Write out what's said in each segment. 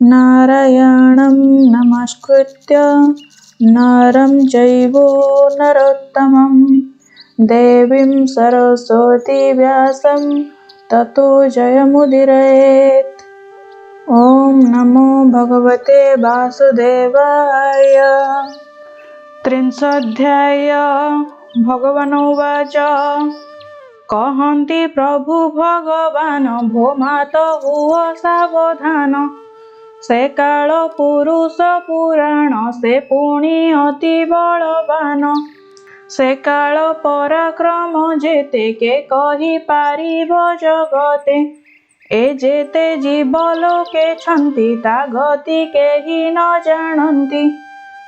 नारायणं नमस्कृत्य नरं चैव नरोत्तमं देवीं सरस्वती व्यासं ततो जयमुदीरयेत्। ॐ नमो भगवते वासुदेवाय। त्रिंशोऽध्याय। भगवानुवाच कहन्ति प्रभु भगवान भो मात हुओ सावधान। से काल पुरुष पुराण से पुणी अति बलवान। से काल पराक्रम जेते के कहि पारिब जगते। ए जेते जीव लोके छन्ति ता गति केहि न जानन्ति।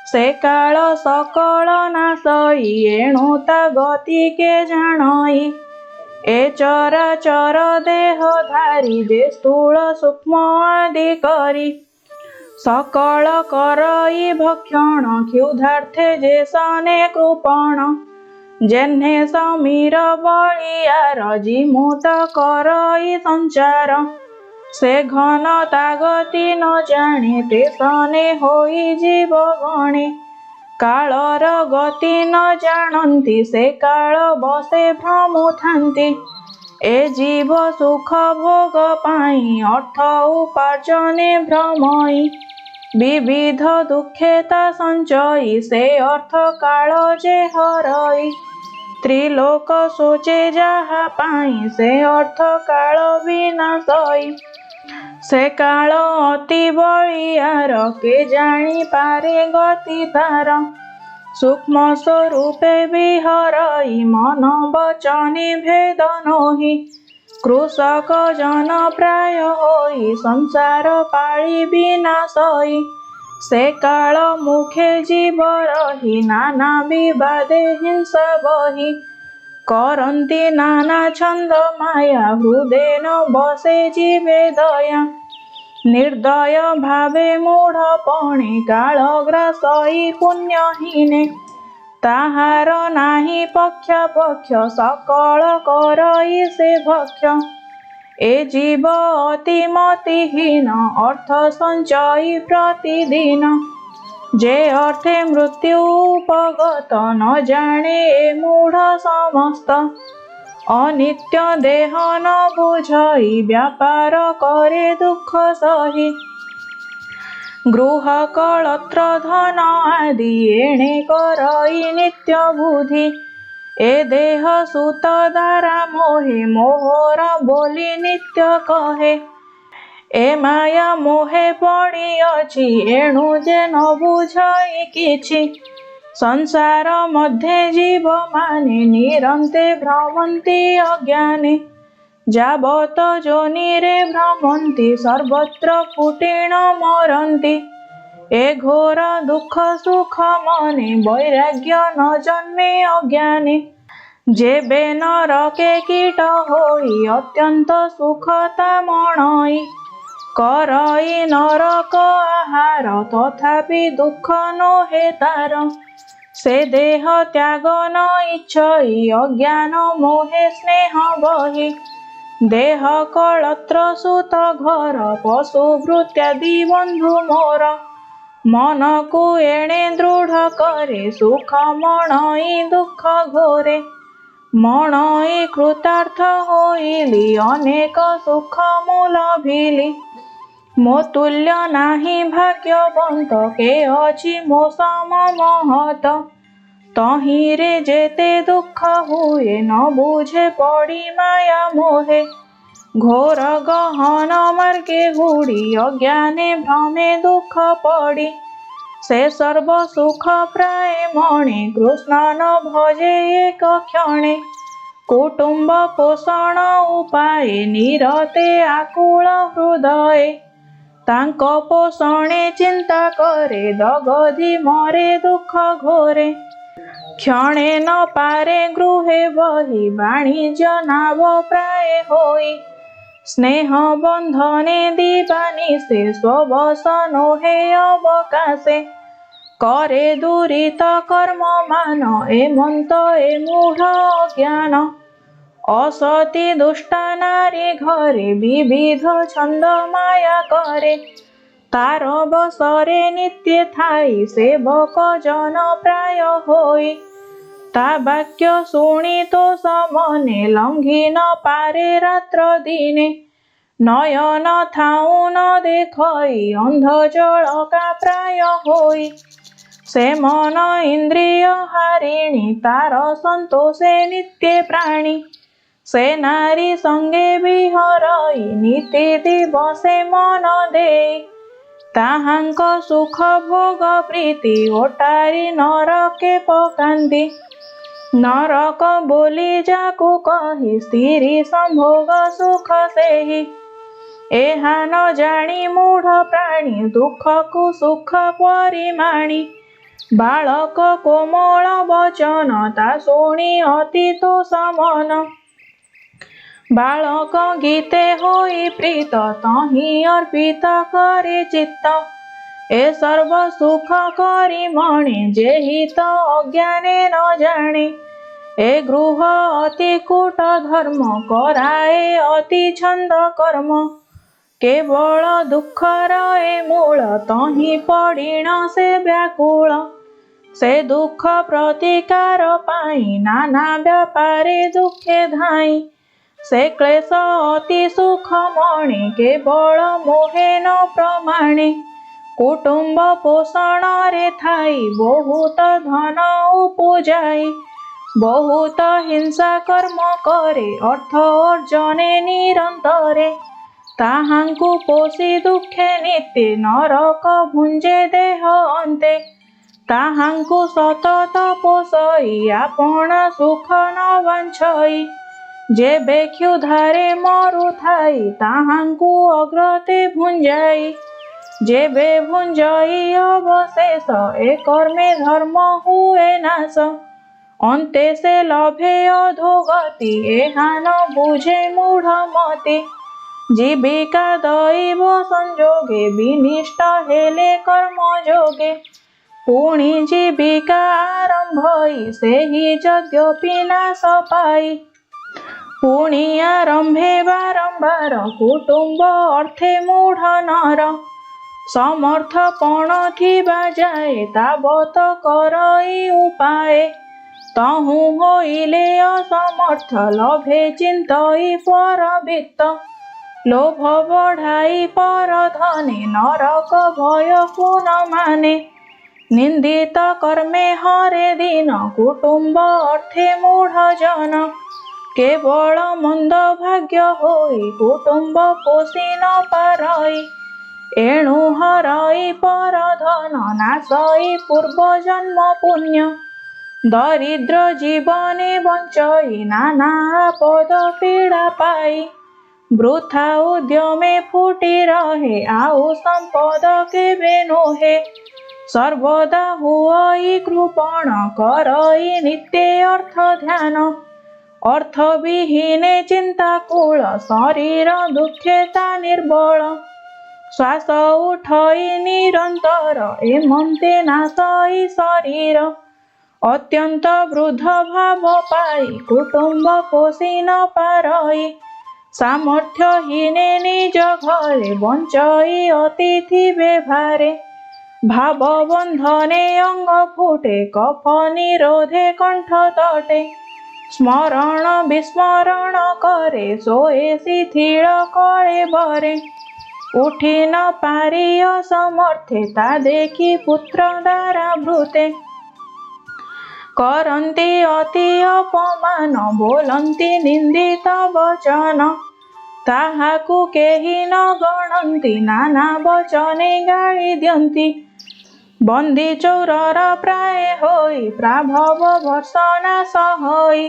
से काल सकल नाशई एणु ता गति के जानई। ए चराचर देहधारी जे स्थूल सूक्ष्म आदि करी। सकल करई भक्षण क्षुधार्थे जे सने कृपण। जेन्हे समीर बलियार जिमुत करई संचार। से घन तागति न जाने ते सने होई जीव गणे। कालर गति न जानन्ति से काल बसे भ्रमुथान्ति। ए जीव सुख भोग पाई अर्थ उपार्जने भ्रमई। विविध दुखे ता संचयी से अर्थ काल जे हरई। त्रिलोक सोचे जाहा पाई से अर्थ काल विनाशई। से काल अति बलियार के जानी पारे गति तार। सूक्ष्म स्वरूपे विहरई मन वचने भेद नोहि। कृषक जन प्राय होई संसार पाळी विनाशई। से काल मुखे जीव रही नाना विवादे हिंसा बही। करन्ति नाना छंद माया हृदय न बसे जीवे दया। निर्दय भावे मूढ़पणे कालग्रासई पुण्यहीने। ताहार नाही पक्ष पक्ष सकल करई से भक्ष। ए जीव अति मतिहीन अर्थ संचयी प्रतिदिन। जे अर्थे मृत्यु उपगत न जाने ए मूढ़ समस्त। अनित्य देह न बुझई व्यापार करे दुख सही। गृह कलत्र धन आदि एणे करई नित्य बुद्धि। ए देह सुत द्वारा मोहे मोहर बोली नित्य कहे। ए माया मोहे पड़ी अछि एणु जे न बुझई किछि। संसार मध्ये जीव माने निरन्ते भ्रमन्ति अज्ञाने। जावत जोनिरे भ्रमन्ति सर्वत्र फुटेण मरन्ति। ए घोर दुख सुख मने वैराग्य न जन्मे अज्ञाने। जेबे नरके कीट होई अत्यंत सुखता मणई। करई नरक आहार तथापि दुख नोहे तार। से देह त्याग न इच्छई अज्ञान मोहे स्नेह बही। देह कलत्र सुत घर पशु भृत्यादि बंधु मोर। मन को एणे दृढ़ करे सुख मणई दुख घोरे। मणई कृतार्थ होइली अनेक सुख मूल भिली। मो तुल्य नाही भाग्यवंत के अछि मो सम महत। तहिरे जेते दुख हुए न बुझे पड़ी माया मोहे। घोर गहन मार्गे हुड़ी अज्ञाने भ्रमे दुख पड़ी। से सर्व सुख प्राय मणे कृष्ण न भजे एक क्षणे। कुटुंब पोषण उपाये निरते आकुल हृदये। तांक पोषणे चिंता करे दगधि मरे दुख घोरे। क्षणे न पारे गृहे बही वाणिज्य नाव प्राय होई। स्नेह बंधने दीवानिशे स्ववश नोहे अवकाशे। करे दुरित कर्म मान एमंत ए मूढ़ अज्ञान। असती दुष्टा नारी घरे विविध छंद माया करे। तार बसरे नित्य थाई सेवक जन प्राय होई। ता वाक्य शुणी तो समने लंघी न पारे रात्र दिने। नयन थाऊ न देखई अंध जळका प्राय होई। से मन इंद्रिय हारिणी तार संतोषे नित्य प्राणी। से नारी संगे विहरई नीति दिवसे मन देई। ताहांक सुख भोग प्रीति ओटारी नरके पकांती। नरक बोली जाकु कही स्त्री संभोग सुख सेहि। एहा न जानी मूढ़ प्राणी दुख को सुख परिमाणी। बालक कोमल वचन ता शुणी अति तो समन। बालक गीते होई प्रीत तही अर्पित करे चित्त। ए सर्व सुख करी मणि जे हित अज्ञाने न जाने। ए गृह अति कूट धर्म कराए अति छंद कर्म। केवल दुखर ए मूल तही पड़िण से व्याकुल। से दुख प्रतिकार पाई नाना व्यापारे दुखे धाई। से क्लेश अति सुख मणि केवल मोहे न प्रमाणे। कुटुंब पोषण रे थाई बहुत धन उपजाई। बहुत हिंसा कर्म करे अर्थ अर्जने निरंतरे। ताहांकु पोषी दुखे नित्य नरक भुंजे देह अंते। ताहांकु सतत पोषई आपण सुख न वांछई। जेबे क्षुधारे मरु थाई ताहांकु अग्रते भुंजाई। जेबे भुंजई अवशेष ए कर्मे धर्म हुए नाश। अंते से लभे अधोगति एहा न बुझे मूढ़ मति। जीविका दैव संजोगे विनिष्ट हेले कर्म जोगे। पुणी जीविका आरंभई सेहि यद्यपि नाश पाई। पुणी आरंभे बारंबार कुटुंब अर्थे मूढ़ नर। समर्थपण थिबा जाए तावत करई उपाय। तहु होइले असमर्थ लभे चिंतई परवित्त। लोभ बढ़ाई पर धने नरक भय को न माने। निंदित कर्मे हरे दिन कुटुंब अर्थे मूढ़ जन। केवल मंद भाग्य होई कुटुंब पोषी न पारई। एणु हरई पर धन नाशई पूर्व जन्म पुण्य। दरिद्र जीवने बंचई नाना पद पीड़ा पाई। वृथा उद्यमे फुटी रहे आउ संपद केबे नोहे। सर्वदा हुई कृपण करई नित्य अर्थ ध्यान। अर्थ विहीने चिंता कूल शरीर दुखेता निर्बल। श्वास उठई निरंतर एमंते नाशई शरीर। अत्यंत वृद्ध भाव पाई कुटुंब पोषी न पारई। सामर्थ्यहीने निज घरे बंचई अतिथि बेभारे। भाव बंधने अंग फुटे कफ निरोधे कंठ तटे। स्मरण विस्मरण करे सोए शिथिल कळे बरे। उठी न पारी असमर्थे ता देखी पुत्र द्वारा भृते। करन्ति अति अपमान बोलन्ति निंदित वचन। ताहाकु केहि न गणन्ति नाना वचने गाळी दियन्ति। बंदी चौरर प्राय होई प्राभव भर्सना सहई।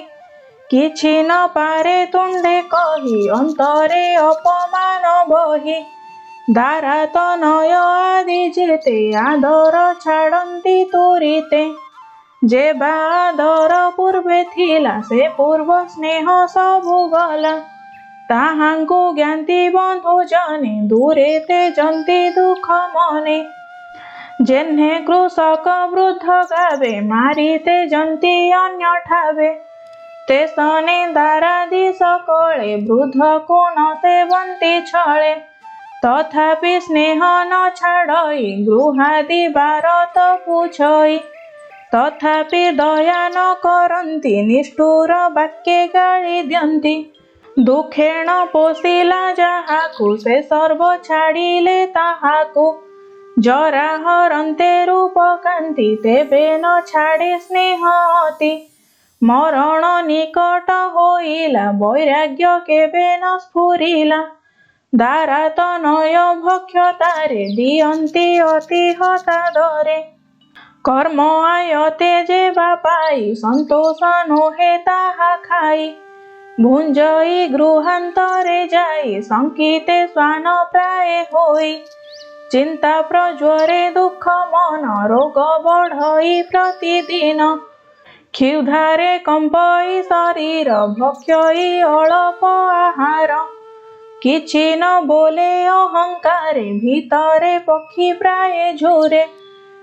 किछि न पारे तुंडे कही अंतरे अपमान बही। दारा तनय आदि जेते आदर छाड़न्ति तुरीते। जे बादर पूर्वे थिला से पूर्व स्नेह सबु गला। ताहांकु ज्ञाति बंधु जने दूरे तेजन्ति दुख मने। जेन्हे कृषक वृद्ध गावे मारी तेजन्ति अन्य ठावे। ते सने दारादि सकळे वृद्ध को न सेवन्ति छळे। तथापि स्नेह न छाड़ई गृहादि भारत पूछई। तथापि दया न करती निष्ठुर वाक्ये गाଳି दियंती। दुखेण पोषिला जाहाकु से सर्व छाड़िले ताहाकु। जरा हरन्ते रूप कांति तेबे न छाड़े स्नेह अति। मरण निकट होइला वैराग्य केबे न स्फुरिला। दारा तनय भक्षतारे दियंती अति हतादरे। कर्म आयते जेबा पाई संतोष नोहे ताहा खाई। भुंजई गृहांतरे जाई संकिते स्वान प्राय होई। चिंता प्रज्वरे दुख मन रोग बढ़ई प्रतिदिन। क्षुधारे कंपई शरीर भक्षई अल्प आहार। किछि न बोले अहंकारे भीतरे पक्षी प्राय झुरे।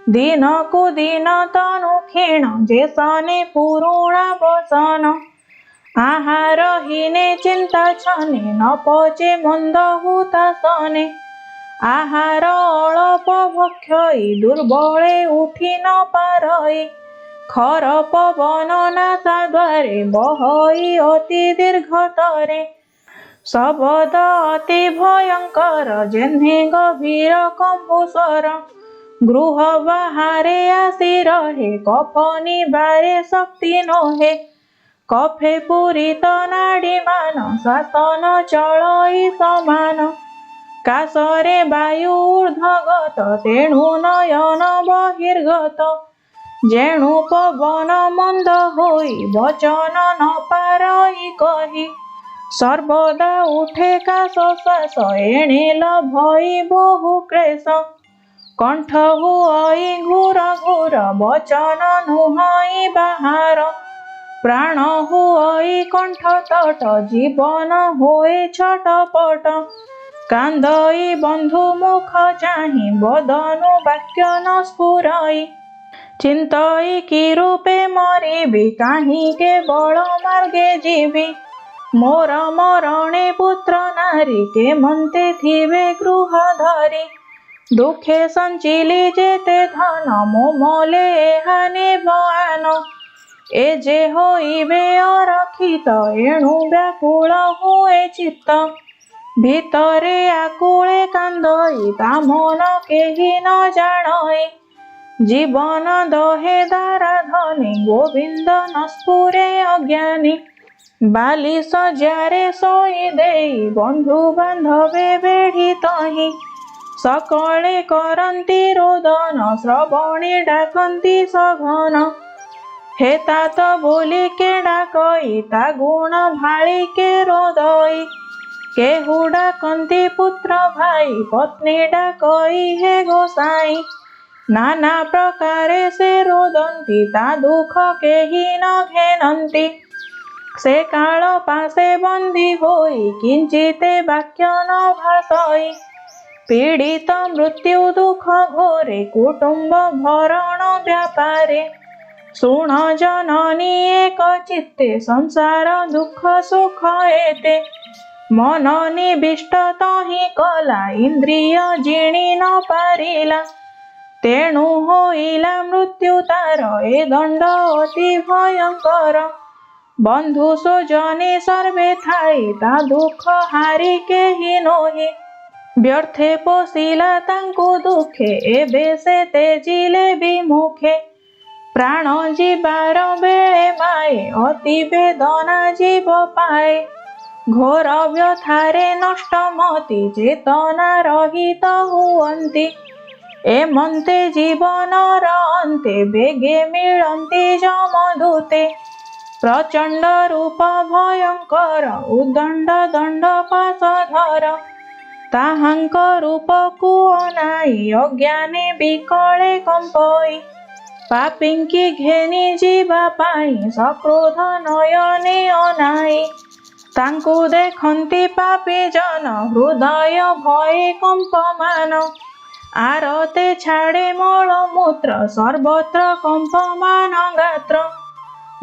दिन को दिन तनु क्षीण जेसने पुरुणा बसन। आहार हीने चिंता छने न पचे मंद हुतासने। आहार अल्प भक्षई दुर्बले उठी न पारई। खर पवन नासा द्वारे बहई अति दीर्घतरे। शब्द अति भयंकर जेन्हे गभीर कंभूस्वर। गृह बाहारे आसी रहे कफ निबारे शक्ति नोहे। कफे पूरित नाड़ी मान शासन चलई समान। काशरे वायु ऊर्ध्वगत तेणु नयन बहिर्गत। जेणु पवन मंद होई वचन न पारई कही। सर्वदा उठे काश श्वास एणे लभई बहु क्लेश। कंठ हुई घूर घूर वचन नुहई बाहार। प्राण हुई कंठ तट जीवन होए छटपट। कांदई बंधु मुख चाहि बदनु वाक्य न स्फुरई। चिंतई कि रूपे मरिबी काहि केवल मार्गे जीवी। मोर मरणे पुत्र नारी के मनते थिबे गृह धरी। दुखे संचिली जेते धन मोमले हानि बयान। ए जे होइबे अरक्षित एणु व्याकुल हुए चित्त। भीतरे आकुले कांदई ता मन केही न जाणई। जीवन दहे दारा धनी गोविंद न स्फुरे अज्ञानी। बाली सज्जारे सोई देई बंधु बांधवे बेढ़ी तही। सकळे करंती रोदन श्रवणी डाकंती सघन। हे तात बोली के डाकई ता गुण भाळी के रोदई। केहू डाकंती पुत्र भाई पत्नी डाकई हे गोसाई। नाना प्रकारे से रोदंती ता दुख केही न घेनंती। से काल पासे बंदी होई किंचिते वाक्य न भाषई। पीड़ित मृत्यु दुख घोरे कुटुंब भरण व्यापारे। सुण जननी एक चित्ते संसार दुख सुख एते। मन निविष्ट तहि कला इंद्रिय जिणी न पारिला। तेणु होइला मृत्यु तार ए दंड अति भयंकर। बंधु स्वजने सर्वे थाई ता दुख हारी केही नोही। व्यर्थे पोषिला तांकु दुखे एबे से तेजिले विमुखे। प्राण जीवार बेळे माए अति वेदना जीव पाए। घोर व्यथारे नष्ट मति चेतना रहित हुअन्ति। एमन्ते जीवनर अन्ते बेगे मिलन्ति जमदूते। प्रचंड रूप भयंकर उदंड दंड पाशधर। ताहांक रूपकु अनाई अज्ञाने विकले कंपई। पापिंकी घेनी जीवा पाई सक्रोध नयने अनाई। तांकु देखंती पापी जन हृदय भये कंपमान। आरते छाड़े मल मूत्र सर्वत्र कंपमान गात्र।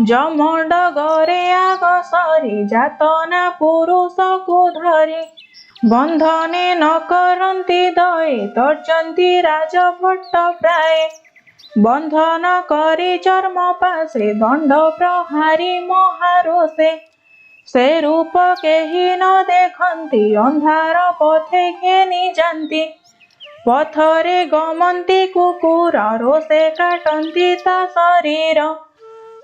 जमडगरे आग सरी जातना पुरुष को धरी। बंधने न करन्ति दये तर्जन्ति राजभट्ट प्राय बंधन करी चर्म पासे दंड प्रहारी महारोषे से रूप केही न देखन्ति अंधार पथे घेनी जान्ति पथरे गमन्ति कुकुर रोषे काटन्ति ता शरीर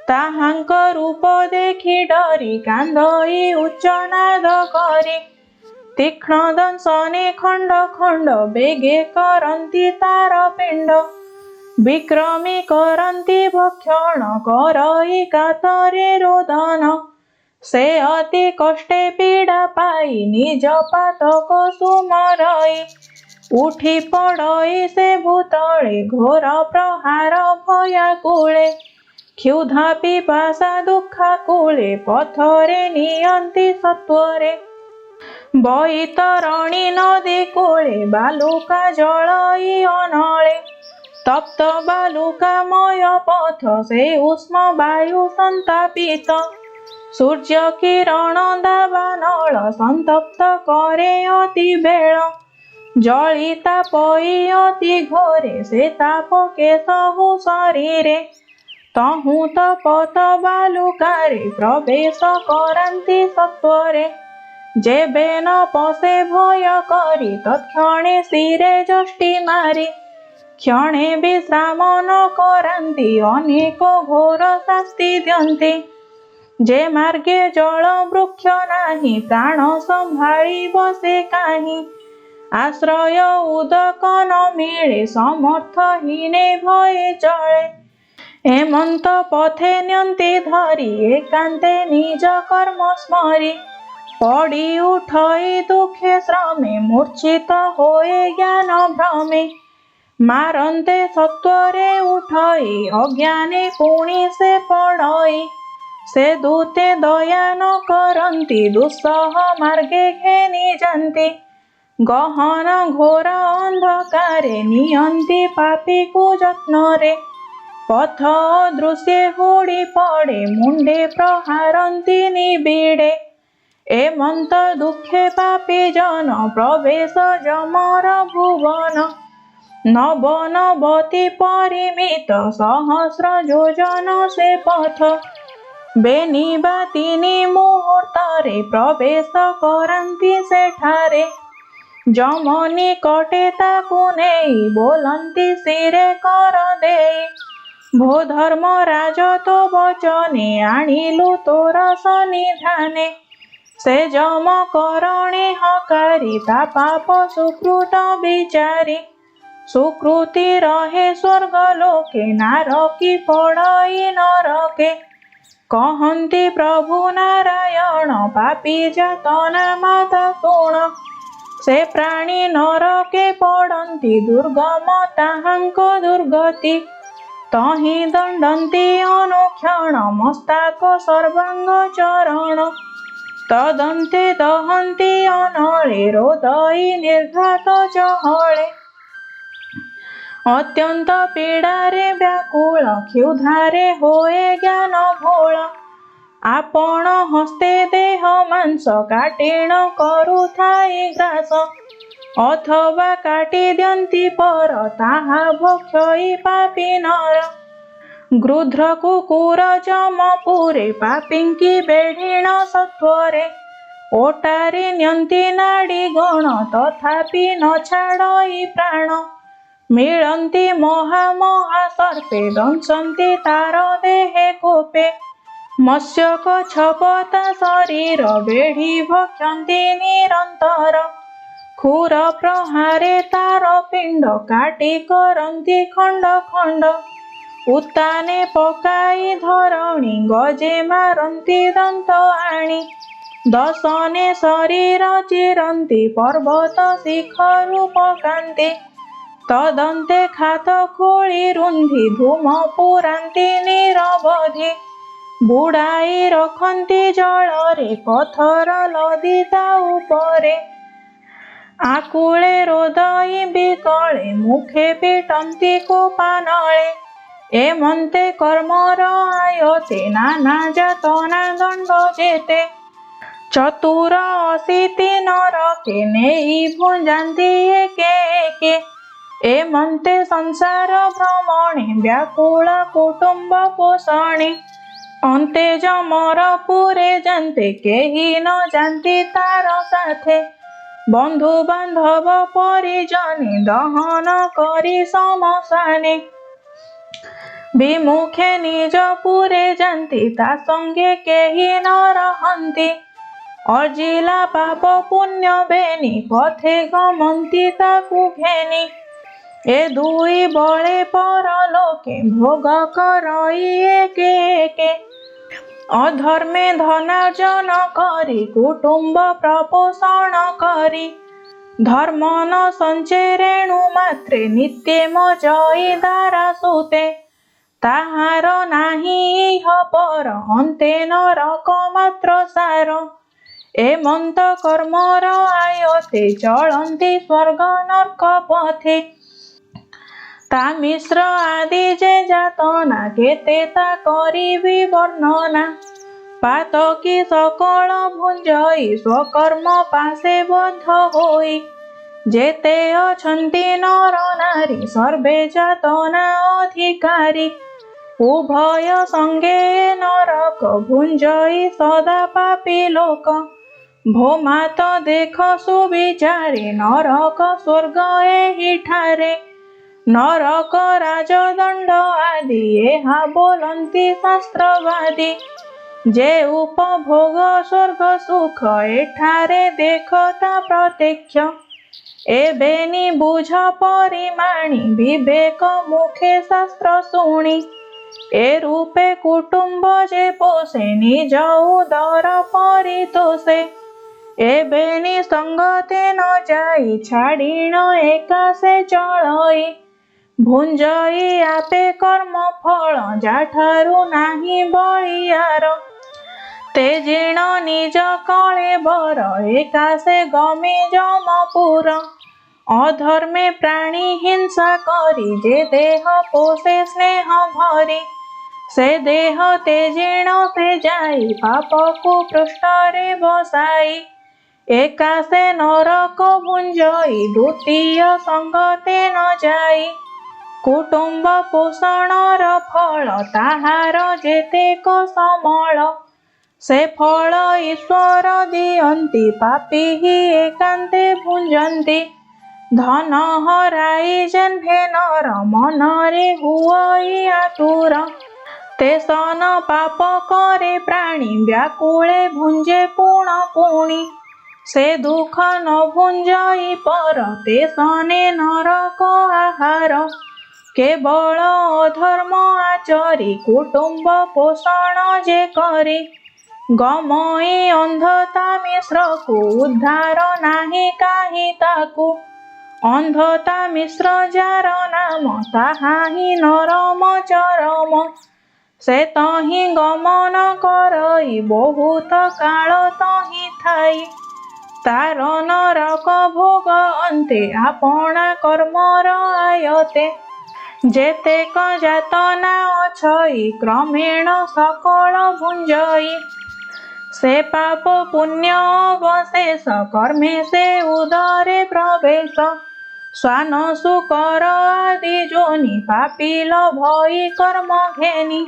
ताहांक रूप देखि डरी कांदई उच्चनाद करी तीक्ष्ण दंशने खंड खंड बेगे करन्ति तार पिंड विक्रमी करन्ति भक्षण करई कातरे रोदन से अति कष्टे पीड़ा पाई निज पातक सुमरई उठी पड़ई से भूतले घोर प्रहार भयाकुले क्षुधा पिपासा दुःखाकुले पथरे नियन्ति सत्वरे बैतरणी नदी कूले बालुका जलई अनले तप्त बालुकामय पथ से उष्म वायु संतापित सूर्य किरण दावानल संतप्त करे अति बेल जलिता पई अति घोरे से ताप केशहु शरीरे तहु तपत बालुकारे प्रवेश करन्ति सत्वरे जेबे न पशे भय करी तत्क्षणे शिरे जष्टि मारी क्षणे विश्राम न करन्ति अनेक घोर शास्ति दियन्ति जे मार्गे जल वृक्ष नाही प्राण संभाळी बसे काहि आश्रय उदक न मिले समर्थहीने भये चले हेमंत पथे न्यन्ति धरी एकान्ते निज कर्म स्मरी पड़ी उठई दुखे श्रमे मूर्छित होए ज्ञान भ्रमे मारन्ते सत्वरे उठई अज्ञाने पुणी से पड़ई से दूते दया न करन्ति दुस्सह मार्गे घेनी जान्ति गहन घोर अंधकारे नियन्ति पापी कुजत्नरे पथ दृश्ये हुड़ी पड़े मुंडे प्रहारन्ति निबिड़े एमंत दुखे पापी जन प्रवेश जमर भुवन नवनवति परिमित सहस्र योजन से पथ बेनिबा तीनि मुहूर्तरे प्रवेश करन्ति सेठारे जम निकटे ताकु नेई बोलन्ति शिरे कर देई भो धर्मराज तो वचने आनिलु तोर सन्निधाने से जम करणे हकारी ता पाप सुकृत विचारी सुकृति रहे स्वर्ग लोके नारकी पड़ई नरके कहन्ति प्रभु नारायण पापी जातना माता शुण से प्राणी नरके पड़न्ति दुर्गम ताहांक दुर्गति तहि दंडन्ति अनुक्षण मस्तक सर्वांग चरण तदन्ते दहन्ति अनले रोदई निर्घात चहले अत्यंत पीड़ारे व्याकुल क्षुधारे होए ज्ञान भोल आपण हस्ते देह मांस काटिण करुथाई ग्रास अथवा काटि दियन्ति पर ताहा भक्षई पापी नर गृध्र कुकुर जमपुरे पापिंकी बेढिण सत्वरे ओटारी न्यन्ति नाड़ी गण तथापि न छाड़ई प्राण मिलन्ति महा महा सर्पे दंशन्ति तार देहे कोपे मत्स्यक छपता शरीर बेढ़ी भक्षन्ति निरंतर खुर प्रहारे तार पिंड काटी करन्ति खंड खंड उत्ताने पकाई धरणी गजे मारन्ति दंत आणी दशने शरीर चिरन्ति पर्वत शिखरु पकान्ति तदन्ते खात खोली रुन्धि धूम पुरान्ति निरवधि बुड़ाई रखन्ति जलरे पथर लदिता उपरे आकुले रोदई बिकले मुखे पिटन्ति कोपानले एमन्ते कर्मर आयते नाना जातना दंड जेते चतुर अशीति नर के नेई भुंजाती एके एके एमंते संसार भ्रमणे व्याकुल कुटुंब पोषणे अंते जमर पुरे जानते केही न जानती तार साथे बंधु बांधव परिजने दहन करी समसाने विमुखे निज पुरे जानती ता संगे केही न रहंती अर्जिला पाप पुण्य बेनी पथे गमंती ताकू घेनी ए दुई बळे परलोके भोग करई एके एके अधर्मे धनार्जन करी कुटुंब प्रपोषण करी धर्म न संचे रेणु मात्रे नित्ये मजई दारा सुते ताहार नाही इह पर अन्ते नरक मात्र सार एमंत कर्मर आयते चलंती स्वर्ग नरक पथे ता मिश्र आदि जे जातना केते ता करिबी वर्णना पातकी सकल भुंजई स्वकर्म पासे बद्ध होई जेते अछंती नर नारी सर्वे जातना अधिकारी उभय संगे नरक भुंजई सदा पापी लोक भोमात देख सुविचारे नरक स्वर्ग एही ठारे नरक राजदंड आदि एहा बोलंती शास्त्रवादी जे उपभोग स्वर्ग सुख एठारे देखता प्रत्यक्ष एबेनी बुझ परिमाणी विवेक मुखे शास्त्र शुणी ए रूपे कुटुंब जे पोषे निज उदर परितोषे एबेनी संगते न जाई छाड़ीण एकासे चलई भुंजई आपे कर्म फल जाठारु नाही बलियार तेजीण निज कळे बर एकासे गमे जमपुर अधर्मे प्राणी हिंसा करी जे देह पोषे स्नेह भरी से देह तेजीण से जाई पाप को पृष्ठरे बसाई एकासे नरक भुंजई द्वितीय संगते न जाई कुटुंब पोषणर फल ताहार जेतेक समल से फल ईश्वर दियंती पापी ही एकांते भुंजंती धन हराई जेन्हे नर मनरे हुई आतुर ते सन पाप करे प्राणी व्याकुले भुंजे पुण पुणी से दुख न भुंजई पर ते सने नरक आहार केवल अधर्म आचरी कुटुंब पोषण जे करी गमई अंधता मिश्र को उद्धार नाही काही ताकू अंधता मिश्र जार नाम ताहाही नरम चरम से तही गमन करई बहुत काल तही थाई तार नरक भोग अंते आपना कर्मर आयते जेतेक जातना अछई क्रमेण सकल भुंजई से पाप पुण्य अवशेष कर्मे से उदरे प्रवेश स्वान सुकर आदि जोनि पापील भई कर्म घेनी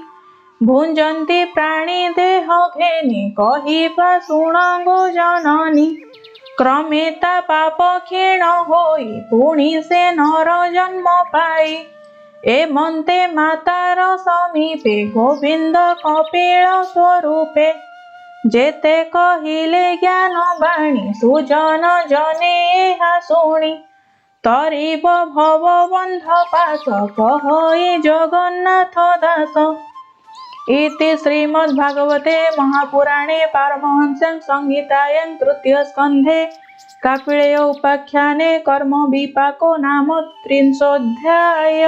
भुंजंती प्राणी देह घेनी कहिबा शुण गो जननी क्रमे ता पाप क्षीण होई पुणी से नर जन्म पाई एमंते मातार समीपे गोविंद कपिल स्वरूपे जेते कहिले ज्ञान बाणी सुजन जने एहा शुणी तरीब भव बंध पास कहई जगन्नाथ दास इति श्रीमद्भागवते महापुराणे पारमहंस्यां संहितायां तृतीय स्कन्धे कापिलेय उपाख्याने कर्म विपाको नाम 30 अध्याय।